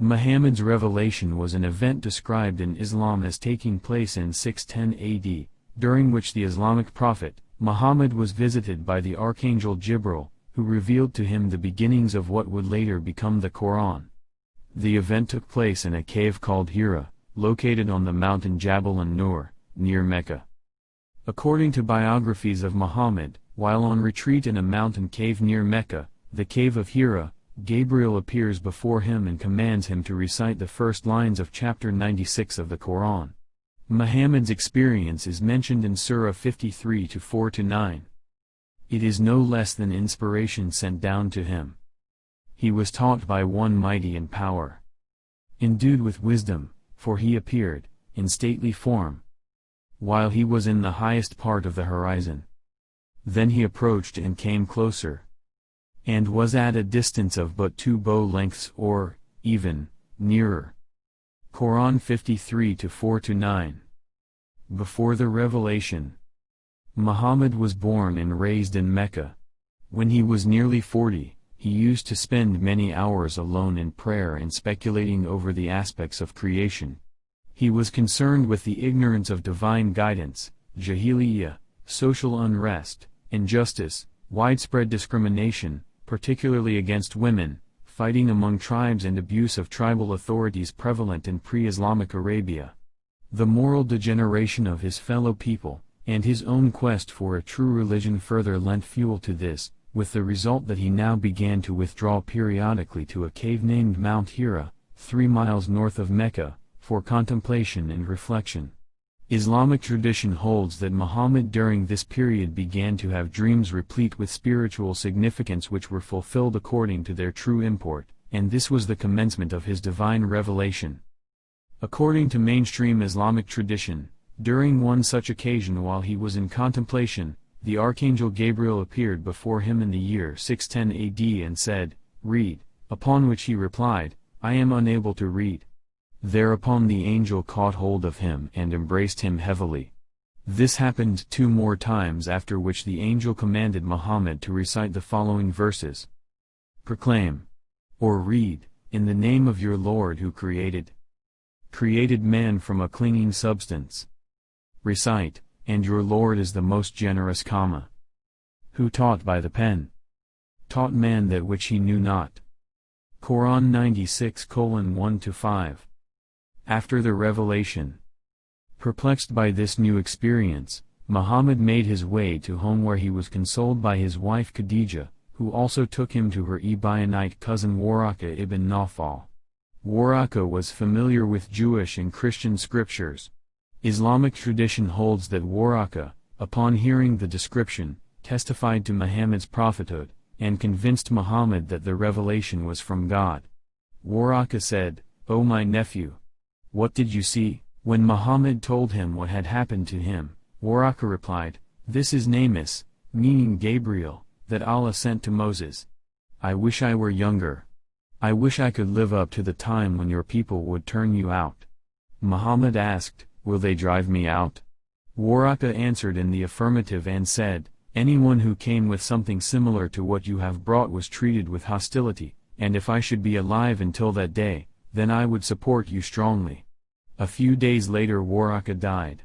Muhammad's revelation was an event described in Islam as taking place in 610 AD, during which the Islamic prophet, Muhammad, was visited by the archangel Jibril, who revealed to him the beginnings of what would later become the Quran. The event took place in a cave called Hira, located on the mountain Jabal an-Nur, near Mecca. According to biographies of Muhammad, while on retreat in a mountain cave near Mecca, the cave of Hira, Gabriel appears before him and commands him to recite the first lines of chapter 96 of the Quran. Muhammad's experience is mentioned in Surah 53 to 4-9. It is no less than inspiration sent down to him. He was taught by one mighty in power, endued with wisdom, for he appeared, in stately form, while he was in the highest part of the horizon. Then he approached and came closer, and was at a distance of but 2 bow lengths or, even, nearer. Quran 53 to 4-9. Before the revelation, Muhammad was born and raised in Mecca. When he was nearly 40, he used to spend many hours alone in prayer and speculating over the aspects of creation. He was concerned with the ignorance of divine guidance, jahiliyyah, social unrest, injustice, widespread discrimination, particularly against women, fighting among tribes and abuse of tribal authorities prevalent in pre-Islamic Arabia. The moral degeneration of his fellow people, and his own quest for a true religion further lent fuel to this, with the result that he now began to withdraw periodically to a cave named Mount Hira, 3 miles north of Mecca, for contemplation and reflection. Islamic tradition holds that Muhammad during this period began to have dreams replete with spiritual significance which were fulfilled according to their true import, and this was the commencement of his divine revelation. According to mainstream Islamic tradition, during one such occasion while he was in contemplation, the archangel Gabriel appeared before him in the year 610 AD and said, "Read," upon which he replied, "I am unable to read." Thereupon the angel caught hold of him and embraced him heavily. This happened 2 more times, after which the angel commanded Muhammad to recite the following verses. Proclaim, or read, in the name of your Lord who created man from a clinging substance. Recite, and your Lord is the most generous, who taught by the pen, taught man that which he knew not. Quran 96:1-5. After the revelation, perplexed by this new experience, Muhammad made his way to home where he was consoled by his wife Khadijah, who also took him to her Ebayanite cousin Waraka ibn Nawfal. Waraka was familiar with Jewish and Christian scriptures. Islamic tradition holds that Waraka, upon hearing the description, testified to Muhammad's prophethood, and convinced Muhammad that the revelation was from God. Waraka said, "O my nephew, what did you see?" When Muhammad told him what had happened to him, Waraka replied, "This is Namus, meaning Gabriel, that Allah sent to Moses. I wish I were younger. I wish I could live up to the time when your people would turn you out." Muhammad asked, "Will they drive me out?" Waraka answered in the affirmative and said, "Anyone who came with something similar to what you have brought was treated with hostility, and if I should be alive until that day, then I would support you strongly." A few days later Waraka died.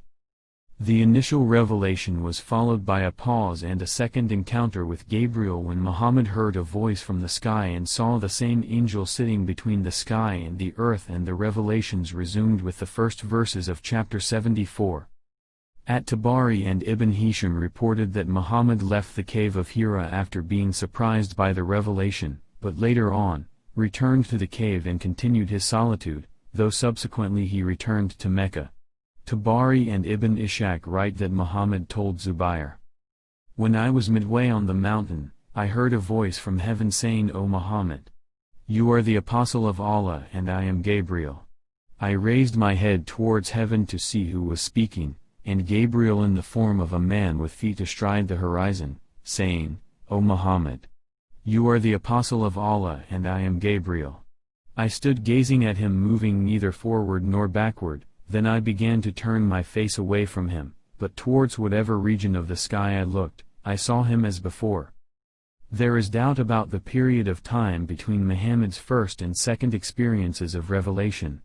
The initial revelation was followed by a pause and a second encounter with Gabriel when Muhammad heard a voice from the sky and saw the same angel sitting between the sky and the earth, and the revelations resumed with the first verses of chapter 74. At-Tabari and Ibn Hisham reported that Muhammad left the cave of Hira after being surprised by the revelation, but later on, returned to the cave and continued his solitude, though subsequently he returned to Mecca. Tabari and Ibn Ishaq write that Muhammad told Zubair, "When I was midway on the mountain, I heard a voice from heaven saying, 'O Muhammad, you are the apostle of Allah and I am Gabriel.' I raised my head towards heaven to see who was speaking, and Gabriel in the form of a man with feet astride the horizon, saying, 'O Muhammad, you are the apostle of Allah and I am Gabriel.' I stood gazing at him, moving neither forward nor backward. Then I began to turn my face away from him, but towards whatever region of the sky I looked, I saw him as before. There is doubt about the period of time between Muhammad's first and second experiences of revelation.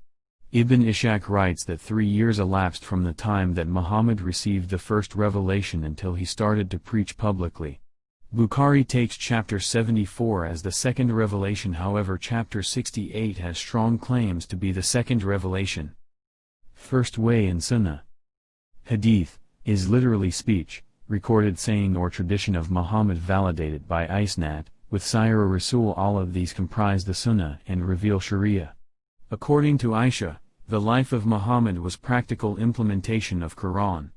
Ibn Ishaq writes that 3 years elapsed from the time that Muhammad received the first revelation until he started to preach publicly. Bukhari takes chapter 74 as the second revelation, however chapter 68 has strong claims to be the second revelation. First way in Sunnah. Hadith is literally speech, recorded saying or tradition of Muhammad validated by Isnad, with Sirah Rasul. All of these comprise the Sunnah and reveal Sharia. According to Aisha, the life of Muhammad was practical implementation of Quran.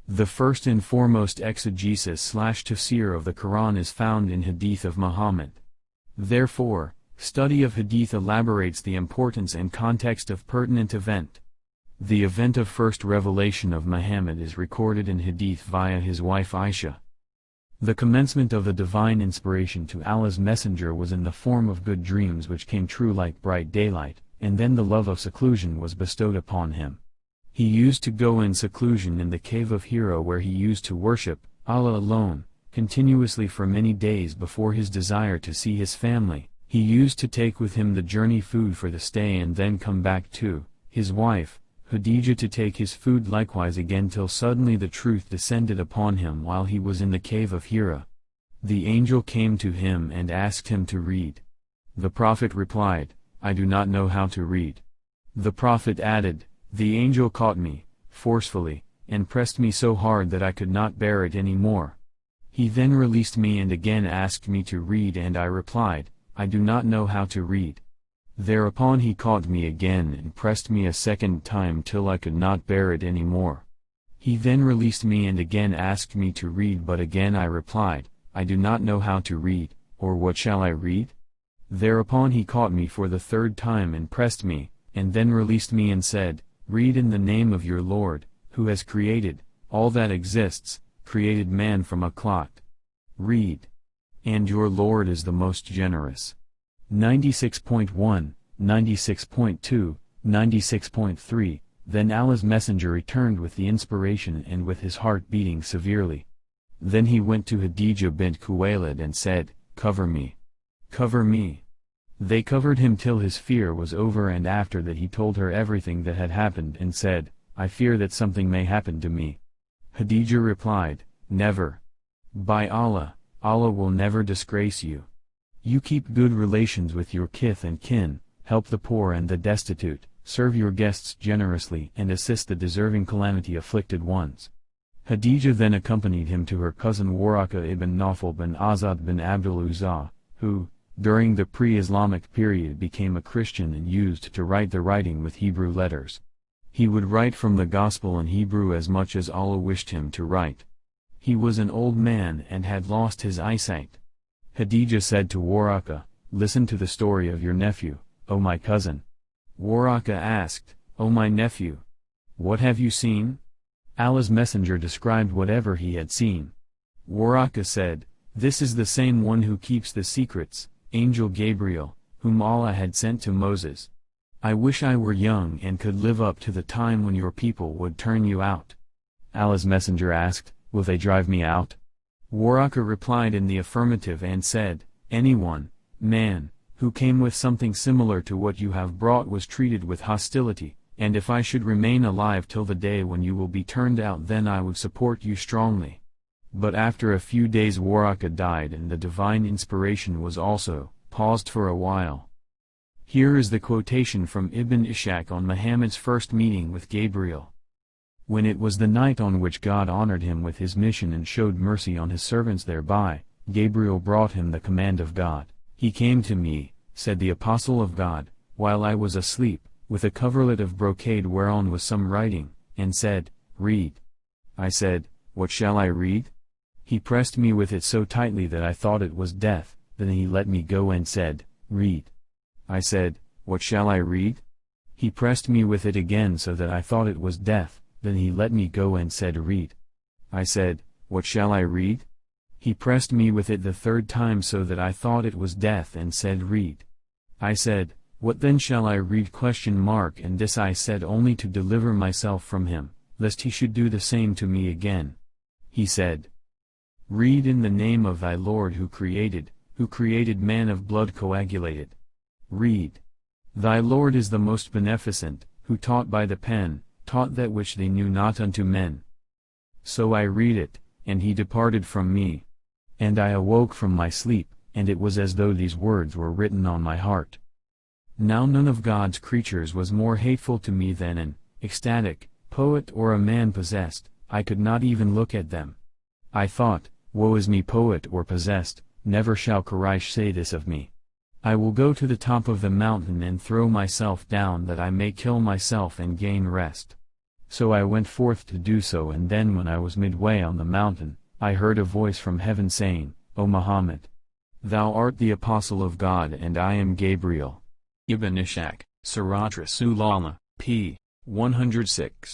The first and foremost exegesis/tafsir of the Quran is found in Hadith of Muhammad. Therefore, study of Hadith elaborates the importance and context of pertinent event. The event of first revelation of Muhammad is recorded in Hadith via his wife Aisha. The commencement of the divine inspiration to Allah's messenger was in the form of good dreams which came true like bright daylight, and then the love of seclusion was bestowed upon him. He used to go in seclusion in the cave of Hira, where he used to worship Allah alone, continuously for many days before his desire to see his family. He used to take with him the journey food for the stay and then come back to his wife, Khadijah, to take his food likewise again, till suddenly the truth descended upon him while he was in the cave of Hira. The angel came to him and asked him to read. The Prophet replied, "I do not know how to read." The Prophet added, "The angel caught me, forcefully, and pressed me so hard that I could not bear it any more. He then released me and again asked me to read, and I replied, I do not know how to read. Thereupon he caught me again and pressed me a second time till I could not bear it any more. He then released me and again asked me to read, but again I replied, I do not know how to read, or what shall I read? Thereupon he caught me for the third time and pressed me, and then released me and said, Read in the name of your Lord, who has created all that exists, created man from a clot. Read. And your Lord is the most generous. 96.1, 96.2, 96.3. Then Allah's messenger returned with the inspiration and with his heart beating severely. Then he went to Khadijah bint Khuwaylid and said, Cover me. Cover me. They covered him till his fear was over, and after that he told her everything that had happened and said, I fear that something may happen to me. Khadijah replied, Never. By Allah, Allah will never disgrace you. You keep good relations with your kith and kin, help the poor and the destitute, serve your guests generously and assist the deserving calamity-afflicted ones. Khadijah then accompanied him to her cousin Waraka ibn Nawfal bin Azad bin Abdul Uzza, who, during the pre-Islamic period, became a Christian and used to write the writing with Hebrew letters. He would write from the Gospel in Hebrew as much as Allah wished him to write. He was an old man and had lost his eyesight. Khadijah said to Waraka, Listen to the story of your nephew, O my cousin. Waraka asked, O my nephew, what have you seen? Allah's messenger described whatever he had seen. Waraka said, This is the same one who keeps the secrets, Angel Gabriel, whom Allah had sent to Moses. I wish I were young and could live up to the time when your people would turn you out. Allah's messenger asked, Will they drive me out? Waraka replied in the affirmative and said, Anyone, man, who came with something similar to what you have brought was treated with hostility, and if I should remain alive till the day when you will be turned out, then I would support you strongly. But after a few days Waraka died, and the divine inspiration was also paused for a while. Here is the quotation from Ibn Ishaq on Muhammad's first meeting with Gabriel. When it was the night on which God honored him with his mission and showed mercy on his servants thereby, Gabriel brought him the command of God. He came to me, said the apostle of God, while I was asleep, with a coverlet of brocade whereon was some writing, and said, Read. I said, What shall I read? He pressed me with it so tightly that I thought it was death. Then he let me go and said, Read. I said, What shall I read? He pressed me with it again so that I thought it was death. Then he let me go and said, Read. I said, What shall I read? He pressed me with it the third time so that I thought it was death and said, Read. I said, What then shall I read? And this I said only to deliver myself from him, lest he should do the same to me again. He said, Read in the name of thy Lord who created who created man of blood coagulated. Read. Thy Lord is the most beneficent, who taught by the pen, taught that which they knew not unto men. So I read it, and he departed from me. And I awoke from my sleep, and it was as though these words were written on my heart. Now none of God's creatures was more hateful to me than an ecstatic poet or a man possessed. I could not even look at them. I thought, woe is me, poet or possessed, never shall Quraysh say this of me. I will go to the top of the mountain and throw myself down that I may kill myself and gain rest. So I went forth to do so, and then when I was midway on the mountain, I heard a voice from heaven saying, O Muhammad! Thou art the apostle of God and I am Gabriel. Ibn Ishaq, Sirat Rasulullah, p. 106.